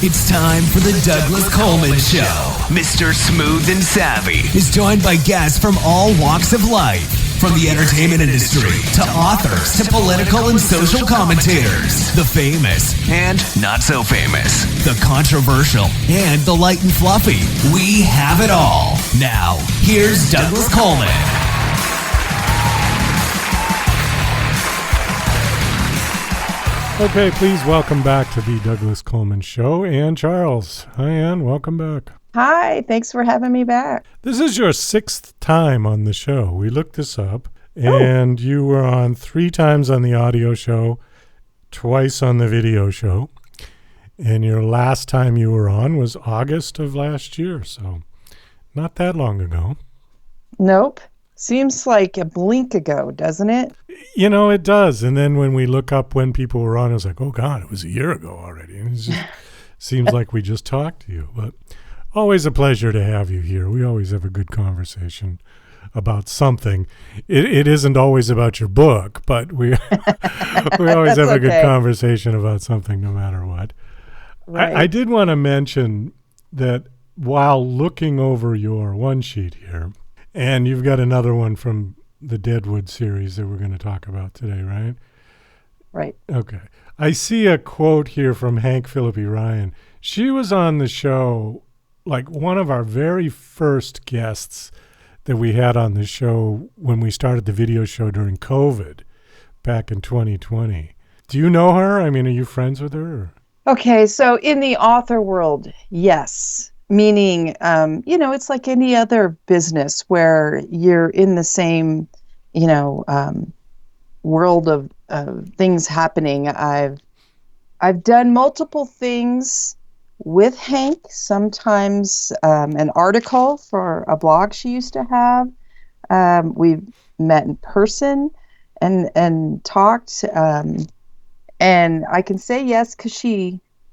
It's time for the Douglas Coleman Show. Mr. Smooth and Savvy is joined by guests from all walks of life, from the entertainment industry to authors to political and social commentators, the famous and not so famous, the controversial and the light and fluffy. We have it all. Now, here's Douglas Coleman. Okay, please welcome back to the Douglas Coleman Show, Ann Charles. Hi, Ann. Welcome back. Hi. Thanks for having me back. This is your 6th time on the show. We looked this up, and you were on 3 times on the audio show, twice on the video show, and your last time you were on was August of last year, so not that long ago. Nope. Seems like a blink ago, doesn't it? You know, it does. And then when we look up when people were on, it was like, oh, God, it was a year ago already. And it just seems like we just talked to you. But always a pleasure to have you here. We always have a good conversation about something. It isn't always about your book, but we we always have a good conversation about something no matter what. Right. I did want to mention that while looking over your one sheet here, and you've got another one from the Deadwood series that we're going to talk about today, right? Right. Okay. I see a quote here from Hank Philippi Ryan. She was on the show, like one of our very first guests that we had on the show when we started the video show during COVID back in 2020. Do you know her? I mean, are you friends with her? Or? Okay, so in the author world, yes. Meaning, it's like any other business where you're in the same, world of things happening. I've done multiple things with Hank. Sometimes an article for a blog she used to have. We've met in person and talked. And I can say yes because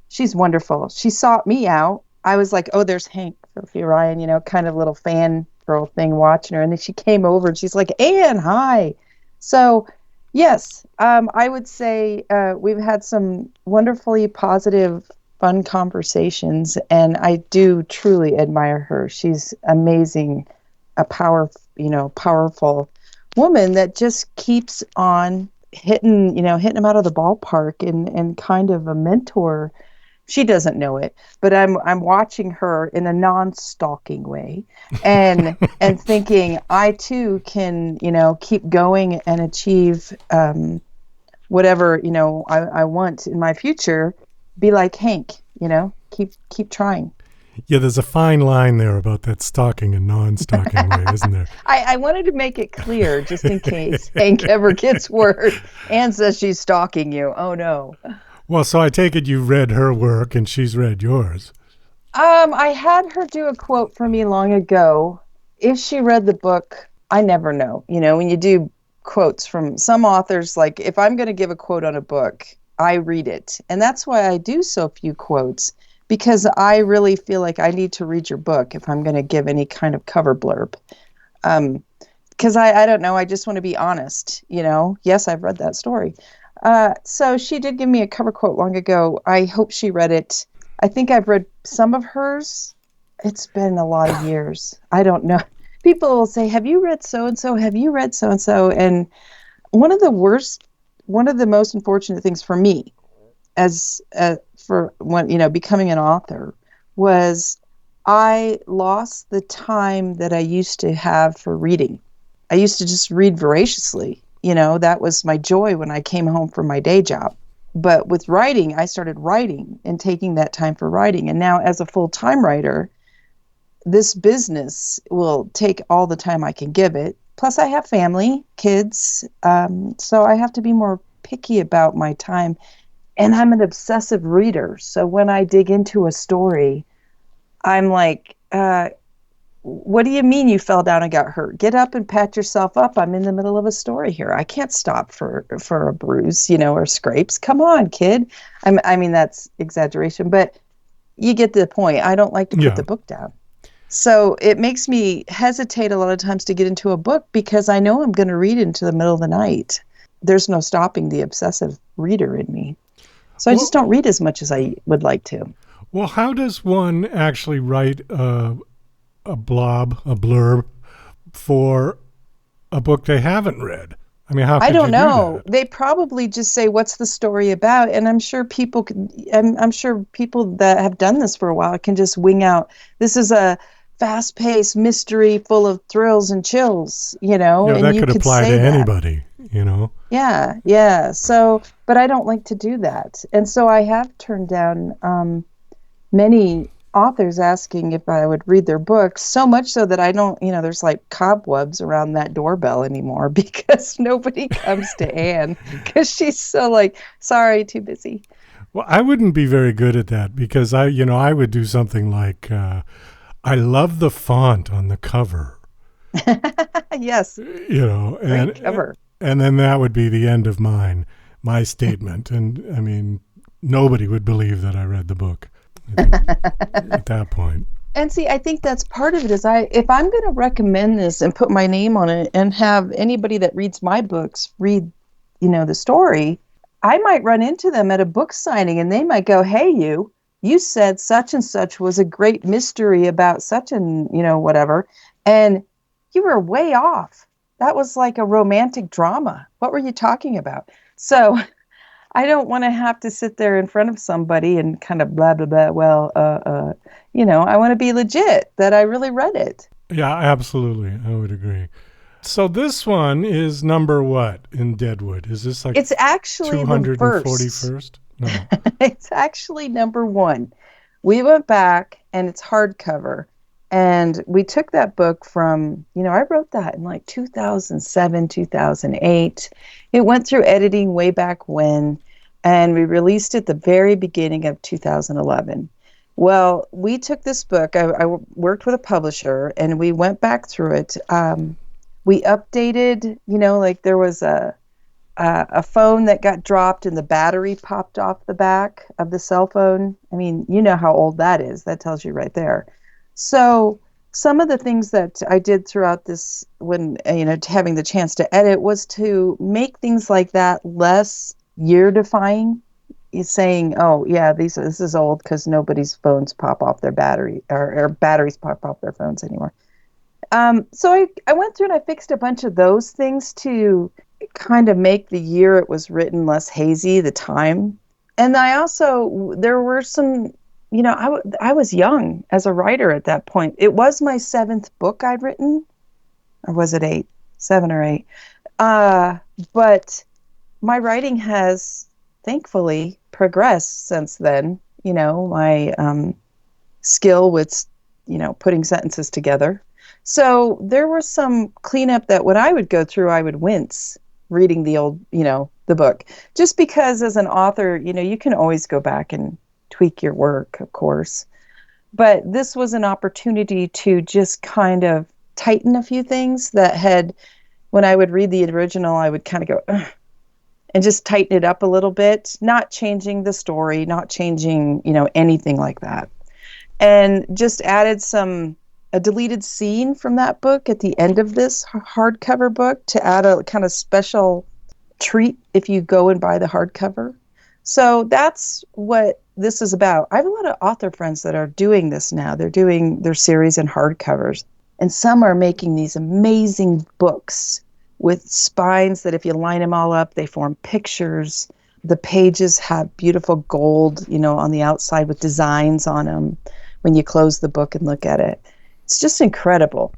she's wonderful. She sought me out. I was like, oh, there's Hank Philippi Ryan, kind of little fan girl thing watching her. And then she came over and she's like, Ann, hi. So, yes, I would say we've had some wonderfully positive, fun conversations. And I do truly admire her. She's amazing, a powerful woman that just keeps on hitting them out of the ballpark and kind of a mentor. She doesn't know it, but I'm watching her in a non-stalking way and thinking I too can, keep going and achieve whatever, I want in my future. Be like Hank, keep trying. Yeah, there's a fine line there about that stalking and non-stalking way, isn't there? I wanted to make it clear just in case Hank ever gets word and says she's stalking you. Oh, no. Well, so I take it you've read her work and she's read yours. I had her do a quote for me long ago. If she read the book, I never know. When you do quotes from some authors, like if I'm going to give a quote on a book, I read it. And that's why I do so few quotes, because I really feel like I need to read your book if I'm going to give any kind of cover blurb. Because I don't know. I just want to be honest. Yes, I've read that story. So she did give me a cover quote long ago. I hope she read it. I think I've read some of hers. It's been a lot of years. I don't know. People will say, have you read so-and-so? Have you read so-and-so? And one of the most unfortunate things for me becoming an author was I lost the time that I used to have for reading. I used to just read voraciously. That was my joy when I came home from my day job. But with writing, I started writing and taking that time for writing. And now as a full-time writer, this business will take all the time I can give it. Plus I have family, kids. So I have to be more picky about my time. And I'm an obsessive reader. So when I dig into a story, I'm like, what do you mean you fell down and got hurt? Get up and pat yourself up. I'm in the middle of a story here. I can't stop for a bruise, or scrapes. Come on, kid. I mean, that's exaggeration, but you get the point. I don't like to put the book down. So it makes me hesitate a lot of times to get into a book because I know I'm going to read into the middle of the night. There's no stopping the obsessive reader in me. So I just don't read as much as I would like to. Well, how does one actually write a blurb for a book they haven't read? I mean, how could I don't you know. do that? They probably just say, "What's the story about?" And I'm sure people I'm sure people that have done this for a while can just wing out. This is a fast-paced mystery full of thrills and chills, Yeah, and that you could could apply to say that. anybody, you know? Yeah, yeah. So, but I don't like to do that, and so I have turned down many authors asking if I would read their books, so much so that I don't, there's like cobwebs around that doorbell anymore because nobody comes to Anne because she's so like, sorry, too busy. Well, I wouldn't be very good at that because I would do something like, I love the font on the cover, Yes, and great cover. and then that would be the end of my statement. And I mean, nobody would believe that I read the book at that point. And see, I think that's part of it is if I'm going to recommend this and put my name on it and have anybody that reads my books read, the story, I might run into them at a book signing and they might go, "Hey, you said such and such was a great mystery about such and, whatever. And you were way off. That was like a romantic drama. What were you talking about?" So I don't want to have to sit there in front of somebody and kind of blah, blah, blah. Well, I want to be legit that I really read it. Yeah, absolutely. I would agree. So this one is number what in Deadwood? Is this like It's actually the first. 241st? No. It's actually number one. We went back and it's hardcover. And we took that book from, I wrote that in like 2007, 2008. It went through editing way back when, and we released it the very beginning of 2011. Well, we took this book. I worked with a publisher, and we went back through it. We updated, like there was a phone that got dropped and the battery popped off the back of the cell phone. I mean, you know how old that is. That tells you right there. So some of the things that I did throughout this, when, having the chance to edit, was to make things like that less year defying. Is saying, "Oh yeah, this is old," because nobody's phones pop off their battery or batteries pop off their phones anymore. So I went through and I fixed a bunch of those things to kind of make the year it was written less hazy, the time. And there were some, I was young as a writer at that point. It was my 7th book I'd written, or was it 8? 7 or 8. But my writing has thankfully progressed since then. My skill with, putting sentences together. So there was some cleanup that when I would go through, I would wince reading the old, the book, just because as an author, you can always go back and tweak your work, of course. But this was an opportunity to just kind of tighten a few things that had, when I would read the original, I would kind of go, ugh, and just tighten it up a little bit, not changing the story, not changing, anything like that. And just added a deleted scene from that book at the end of this hardcover book to add a kind of special treat if you go and buy the hardcover. So that's what this is about. I have a lot of author friends that are doing this now. They're doing their series in hardcovers. And some are making these amazing books with spines that if you line them all up, they form pictures. The pages have beautiful gold, on the outside with designs on them when you close the book and look at it. It's just incredible.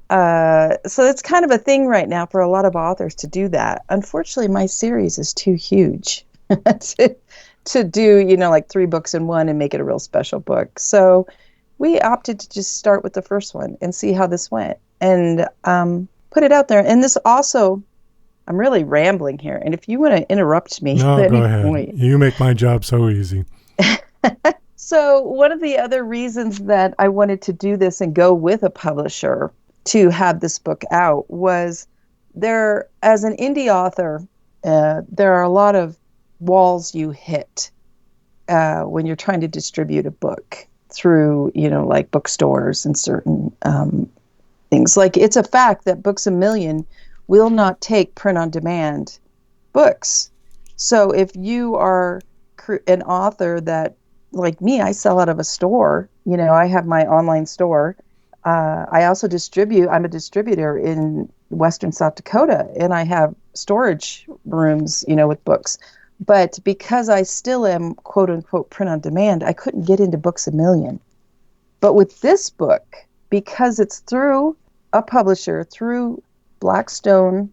So it's kind of a thing right now for a lot of authors to do that. Unfortunately, my series is too huge to do, like 3 books in one and make it a real special book. So we opted to just start with the first one and see how this went and put it out there. And this also, I'm really rambling here. And if you want to interrupt me No, at any go ahead. point. You make my job so easy. So one of the other reasons that I wanted to do this and go with a publisher to have this book out was as an indie author, there are a lot of walls you hit when you're trying to distribute a book through, like bookstores and certain things. Like, it's a fact that Books A Million will not take print-on-demand books. So if you are an author that like me, I sell out of a store. I have my online store. I also I'm a distributor in Western South Dakota, and I have storage rooms, with books. But because I still am quote unquote print on demand, I couldn't get into Books A Million. But with this book, because it's through a publisher, through Blackstone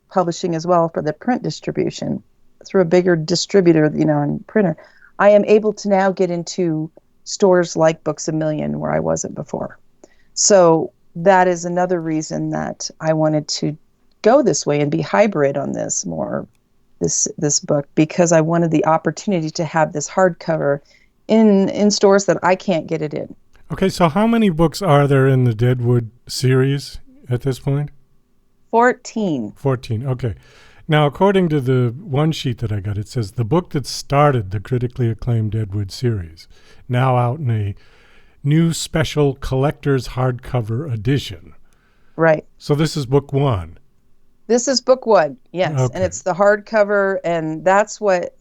Publishing as well for the print distribution, through a bigger distributor, and printer, I am able to now get into stores like Books A Million where I wasn't before. So that is another reason that I wanted to go this way and be hybrid on this book, because I wanted the opportunity to have this hardcover in stores that I can't get it in. Okay, so how many books are there in the Deadwood series at this point? 14. 14, okay. Now, according to the one sheet that I got, it says the book that started the critically acclaimed Deadwood series, now out in a new special collector's hardcover edition. Right. So this is book one. This is book one, yes. Okay. And it's the hardcover, and that's what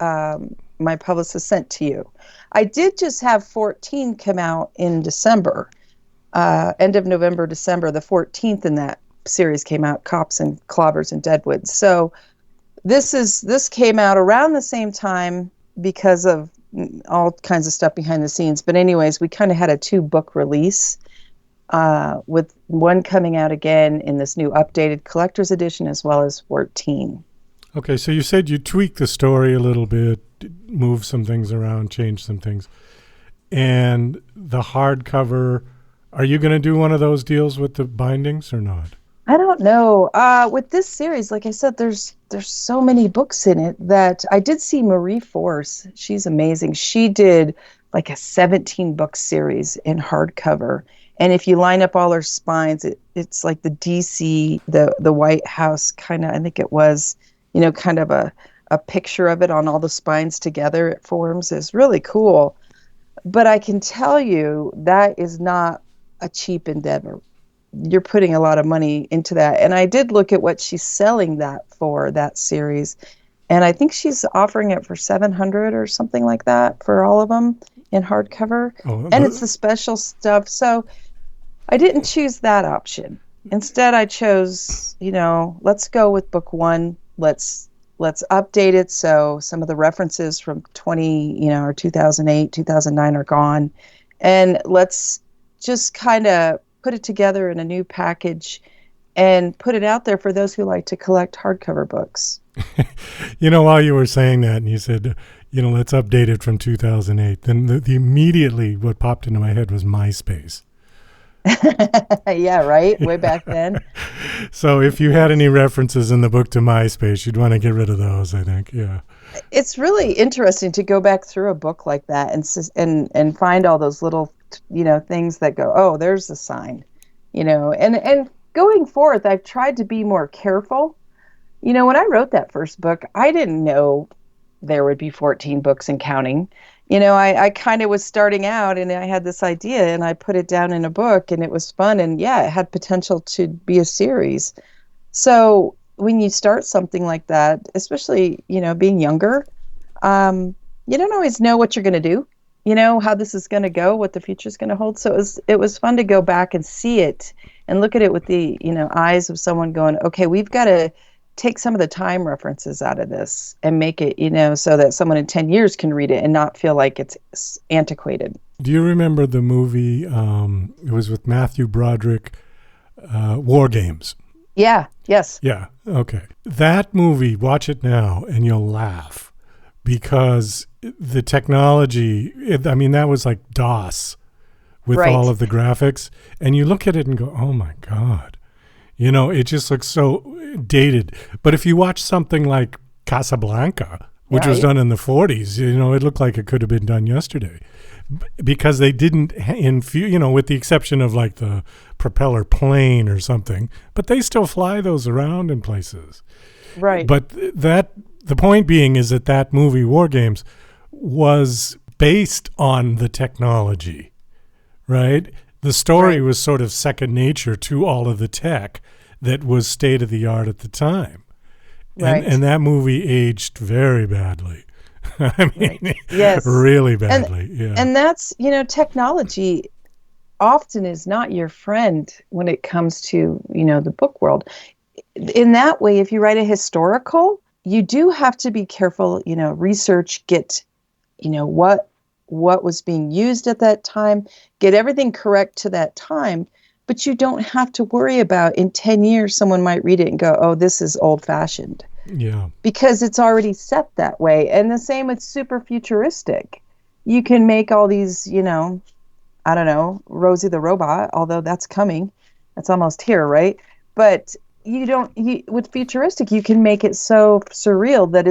my publicist sent to you. I did just have 14 come out in December, end of November, December. The 14th in that series came out, Cops and Clobbers in Deadwood. So this came out around the same time because of all kinds of stuff behind the scenes. But anyways, we kind of had a 2-book release, with one coming out again in this new updated collector's edition, as well as 14. Okay, so you said you tweaked the story a little bit, moved some things around, changed some things. And the hardcover, are you going to do one of those deals with the bindings or not? I don't know. With this series, like I said, there's so many books in it that I did see Marie Force. She's amazing. She did like a 17-book series in hardcover. And if you line up all her spines, it's like the DC, the White House kind of, I think it was, kind of a picture of it on all the spines together. It forms is really cool. But I can tell you that is not a cheap endeavor. You're putting a lot of money into that. And I did look at what she's selling that for, that series. And I think she's offering it for $700 or something like that for all of them in hardcover. Oh, and it's the special stuff. So I didn't choose that option. Instead, I chose, let's go with book one. Let's update it so some of the references from 2008, 2009 are gone. And let's just kind of put it together in a new package and put it out there for those who like to collect hardcover books. While you were saying that and you said, let's update it from 2008, then the immediately what popped into my head was MySpace. Yeah, right? Way back then. So if you had any references in the book to MySpace, you'd want to get rid of those, I think. Yeah. It's really interesting to go back through a book like that and find all those little, things that go, oh, there's the sign, and going forth, I've tried to be more careful. When I wrote that first book, I didn't know there would be 14 books and counting. I kind of was starting out and I had this idea and I put it down in a book and it was fun. And yeah, it had potential to be a series. So when you start something like that, especially, being younger, you don't always know what you're going to do, how this is going to go, what the future is going to hold. So it was fun to go back and see it and look at it with the, eyes of someone going, okay, we've got to take some of the time references out of this and make it, so that someone in 10 years can read it and not feel like it's antiquated. Do you remember the movie, it was with Matthew Broderick, War Games? Yeah, yes. Yeah, okay. That movie, watch it now and you'll laugh because the technology, that was like DOS with right. all of the graphics. And you look at it and go, oh my God. It just looks so dated. But if you watch something like Casablanca, which was done in the 40s, it looked like it could have been done yesterday. Because they didn't infuse, with the exception of like the propeller plane or something, but they still fly those around in places. Right. But the point being is that movie, War Games, was based on the technology, right? The story was sort of second nature to all of the tech that was state of the art at the time. Right. And that movie aged very badly. I mean, Right. Yes. really badly. Yeah. And that's, technology often is not your friend when it comes to, the book world. In that way, if you write a historical, you do have to be careful, research, get, what was being used at that time, get everything correct to that time. But you don't have to worry about in 10 years, someone might read it and go, oh, this is old fashioned. Yeah. Because it's already set that way. And the same with super futuristic. You can make all these, I don't know, Rosie the Robot, although that's coming. That's almost here, right? But with futuristic, you can make it so surreal that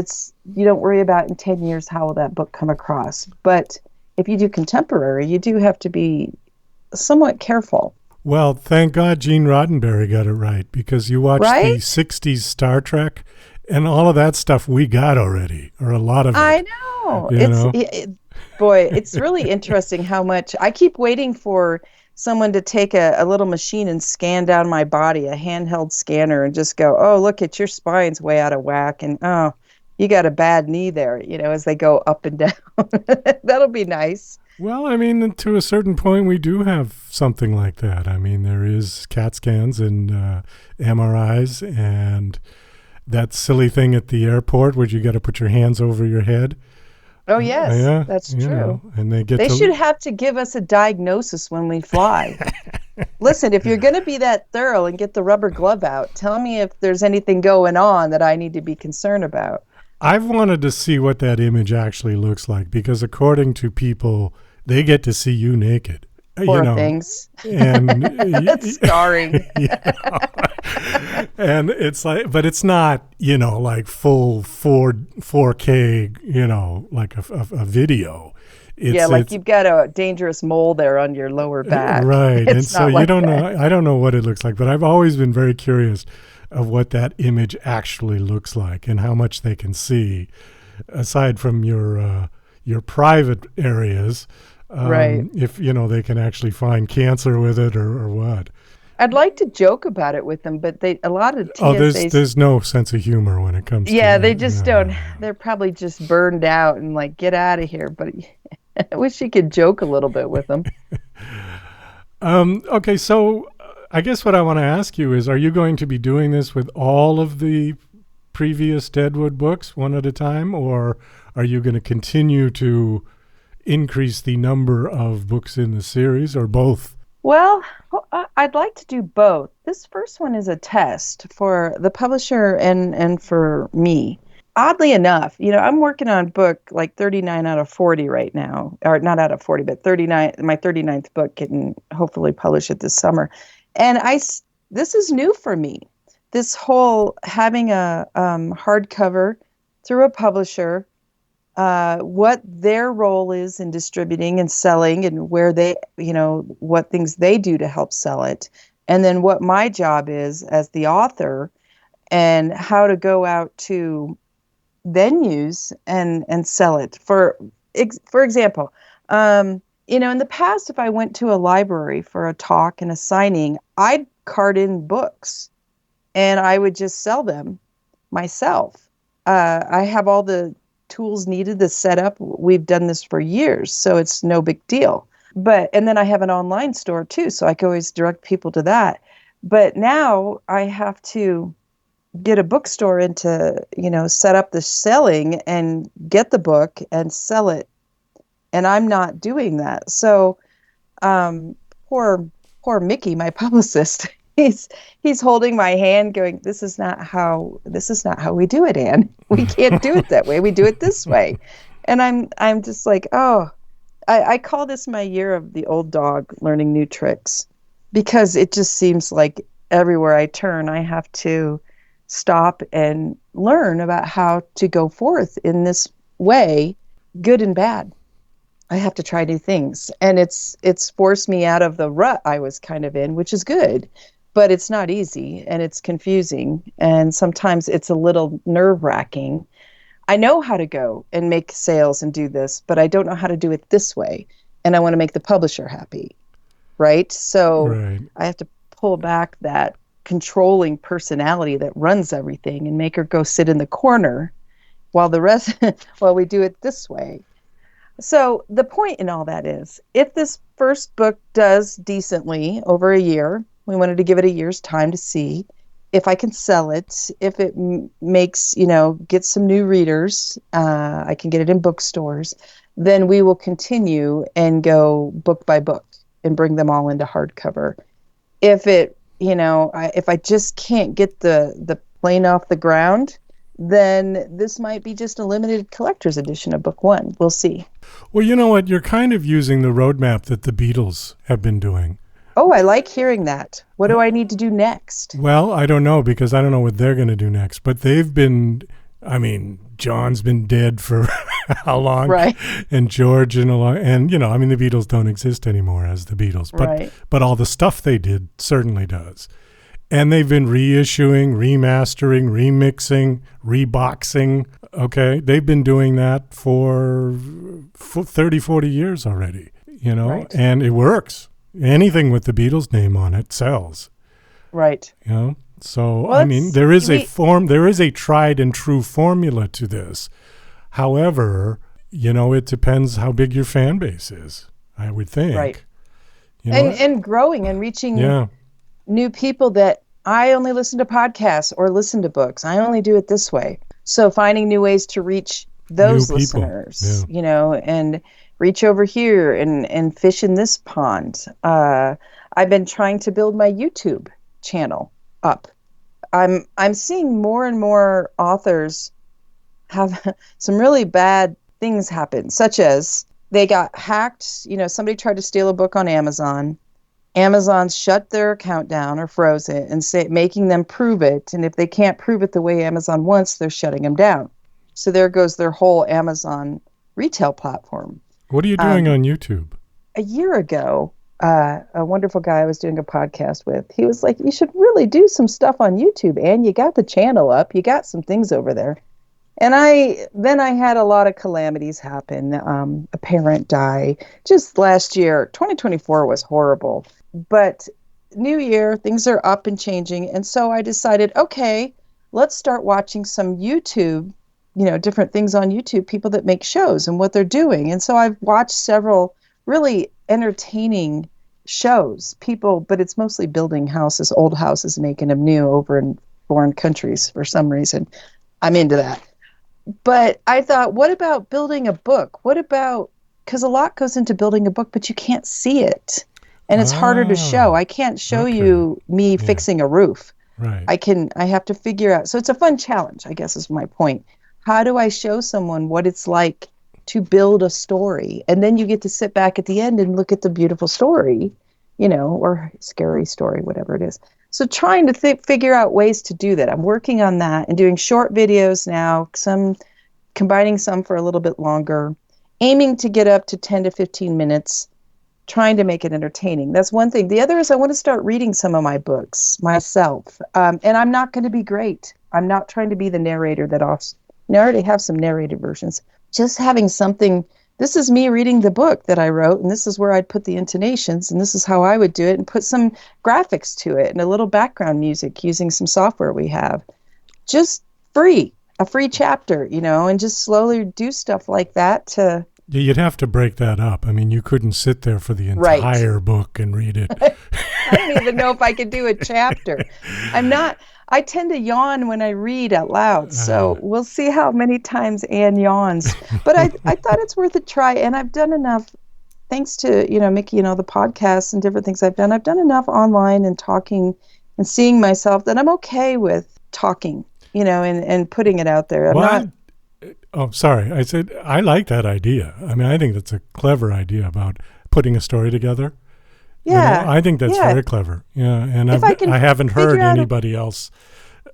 you don't worry about in 10 years how will that book come across. But if you do contemporary, you do have to be somewhat careful. Well, thank God Gene Roddenberry got it right, because you watch the 60s Star Trek and all of that stuff we got already, or a lot of it. I know. It's really interesting how much I keep waiting for someone to take a little machine and scan down my body, a handheld scanner, and just go, oh, look at your spine's way out of whack. And, oh, you got a bad knee there, as they go up and down. That'll be nice. Well, I mean, to a certain point, we do have something like that. I mean, there is CAT scans and MRIs and that silly thing at the airport where you got to put your hands over your head. Oh, yes, that's true. And they should have to give us a diagnosis when we fly. Listen, if you're going to be that thorough and get the rubber glove out, tell me if there's anything going on that I need to be concerned about. I've wanted to see what that image actually looks like, because according to people, they get to see you naked. Poor things. And that's scarring. And it's like, but it's not, like full 4K, like a video. It's you've got a dangerous mole there on your lower back. Right. And so you don't know, I don't know what it looks like, but I've always been very curious of what that image actually looks like and how much they can see, aside from your private areas. Right. If, they can actually find cancer with it or what. I'd like to joke about it with them, but a lot of TSAs... there's no sense of humor when it comes to that. They just don't. They're probably just burned out and like, get out of here. But I wish you could joke a little bit with them. Okay, so I guess what I want to ask you is, are you going to be doing this with all of the previous Deadwood books one at a time, or are you going to continue to increase the number of books in the series, or both? Well, I'd like to do both. This first one is a test for the publisher and for me. Oddly enough, I'm working on book like 39 out of 40 right now, or not out of 40, but 39, my 39th book, getting hopefully publish it this summer. And this is new for me. This whole having a hardcover through a publisher, what their role is in distributing and selling, and where they, what things they do to help sell it. And then what my job is as the author, and how to go out to venues and sell it. For example, in the past, if I went to a library for a talk and a signing, I'd cart in books and I would just sell them myself. I have all the tools needed to set up. We've done this for years, so it's no big deal. And then I have an online store too, so I can always direct people to that. But now I have to get a bookstore into, set up the selling and get the book and sell it. And I'm not doing that. So poor Mickey, my publicist, he's holding my hand going, this is not how we do it, Anne. We can't do it that way. We do it this way. And I'm just like, oh, I call this my year of the old dog learning new tricks, because it just seems like everywhere I turn, I have to stop and learn about how to go forth in this way, good and bad. I have to try new things. And it's forced me out of the rut I was kind of in, which is good. But it's not easy, and it's confusing, and sometimes it's a little nerve-wracking. I know how to go and make sales and do this, but I don't know how to do it this way, and I want to make the publisher happy, right? So right. I have to pull back that controlling personality that runs everything and make her go sit in the corner while the rest, while we do it this way. So the point in all that is, if this first book does decently over a year, we wanted to give it a year's time to see if I can sell it, if it makes, get some new readers, I can get it in bookstores, then we will continue and go book by book and bring them all into hardcover. If it, if I just can't get the plane off the ground, then this might be just a limited collector's edition of book one. We'll see. Well, you know what? You're kind of using the roadmap that the Beatles have been doing. Oh, I like hearing that. What do I need to do next? Well, I don't know, because I don't know what they're going to do next. But they've been, John's been dead for how long? Right. And George and the Beatles don't exist anymore as the Beatles. But all the stuff they did certainly does. And they've been reissuing, remastering, remixing, reboxing. Okay. They've been doing that for 30, 40 years already, Right. And it works. Anything with the Beatles name on it sells. Right. So, there is a tried and true formula to this. However, it depends how big your fan base is, I would think. Right. And growing and reaching new people that I only listen to podcasts or listen to books. I only do it this way. So finding new ways to reach those listeners, and reach over here and fish in this pond. I've been trying to build my YouTube channel up. I'm seeing more and more authors have some really bad things happen, such as they got hacked. Somebody tried to steal a book on Amazon. Amazon shut their account down or froze it and making them prove it. And if they can't prove it the way Amazon wants, they're shutting them down. So there goes their whole Amazon retail platform. What are you doing on YouTube? A year ago, a wonderful guy I was doing a podcast with, he was like, you should really do some stuff on YouTube, and you got the channel up, you got some things over there. And I had a lot of calamities happen. A parent die just last year. 2024 was horrible. But new year, things are up and changing. And so I decided, okay, let's start watching some YouTube, different things on YouTube, people that make shows and what they're doing. And so I've watched several really entertaining shows, but it's mostly building houses, old houses, making them new over in foreign countries for some reason. I'm into that. But I thought, what about building a book? Because a lot goes into building a book, but you can't see it. And it's harder to show. I can't show you me fixing a roof. Right. I have to figure out. So it's a fun challenge, I guess is my point. How do I show someone what it's like to build a story? And then you get to sit back at the end and look at the beautiful story, or scary story, whatever it is. So trying to figure out ways to do that. I'm working on that and doing short videos now, combining some for a little bit longer, aiming to get up to 10 to 15 minutes, trying to make it entertaining. That's one thing. The other is I want to start reading some of my books myself. And I'm not going to be great. I'm not trying to be the narrator that I already have some narrated versions. Just having something, this is me reading the book that I wrote, and this is where I'd put the intonations, and this is how I would do it, and put some graphics to it and a little background music using some software we have. Just a free chapter, and just slowly do stuff like that to... Yeah, you'd have to break that up. You couldn't sit there for the entire book and read it. I don't even know if I could do a chapter. I tend to yawn when I read out loud, so we'll see how many times Anne yawns. But I thought it's worth a try, and I've done enough, thanks to, Mickey and all the podcasts and different things I've done enough online and talking and seeing myself that I'm okay with talking, and putting it out there. Oh, sorry. I said, I like that idea. I think that's a clever idea about putting a story together. Yeah. I think that's very clever. Yeah. And I haven't heard anybody else.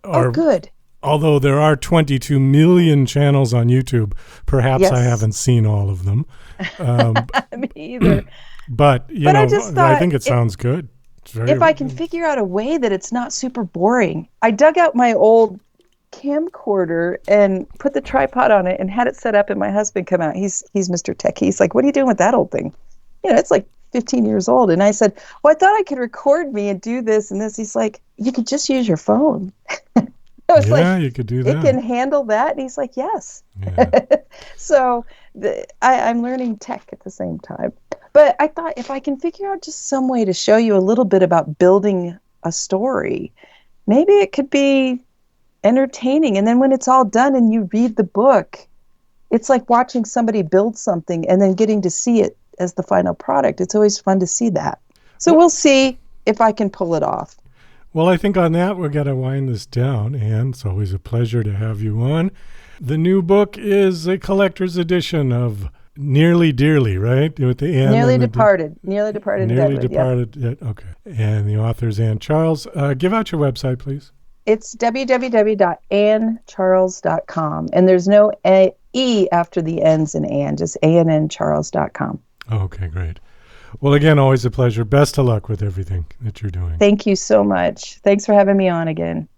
Good. Although there are 22 million channels on YouTube, perhaps I haven't seen all of them. Me either. But, I just thought I think it sounds good. If I can figure out a way that it's not super boring. I dug out my old camcorder and put the tripod on it and had it set up, and my husband come out. He's Mr. Tech. He's like, what are you doing with that old thing? It's like 15 years old. And I said, well, I thought I could record me and do this and this. He's like, you could just use your phone. I was Yeah, like, you could do it that. can handle that? And he's like, yes. Yeah. So I'm learning tech at the same time. But I thought if I can figure out just some way to show you a little bit about building a story, maybe it could be entertaining. And then when it's all done and you read the book, it's like watching somebody build something and then getting to see it as the final product. It's always fun to see that. So we'll see if I can pull it off. Well, I think on that, we've got to wind this down. And it's always a pleasure to have you on. The new book is a collector's edition of Nearly Dearly, right? With the Anne Nearly and the Departed. Nearly Departed. Nearly Deadwood, Departed. Yeah. Okay. And the author's Anne Charles. Give out your website, please. It's www.anncharles.com. And there's no E after the N's in Anne, just anncharles.com. Okay, great. Well, again, always a pleasure. Best of luck with everything that you're doing. Thank you so much. Thanks for having me on again.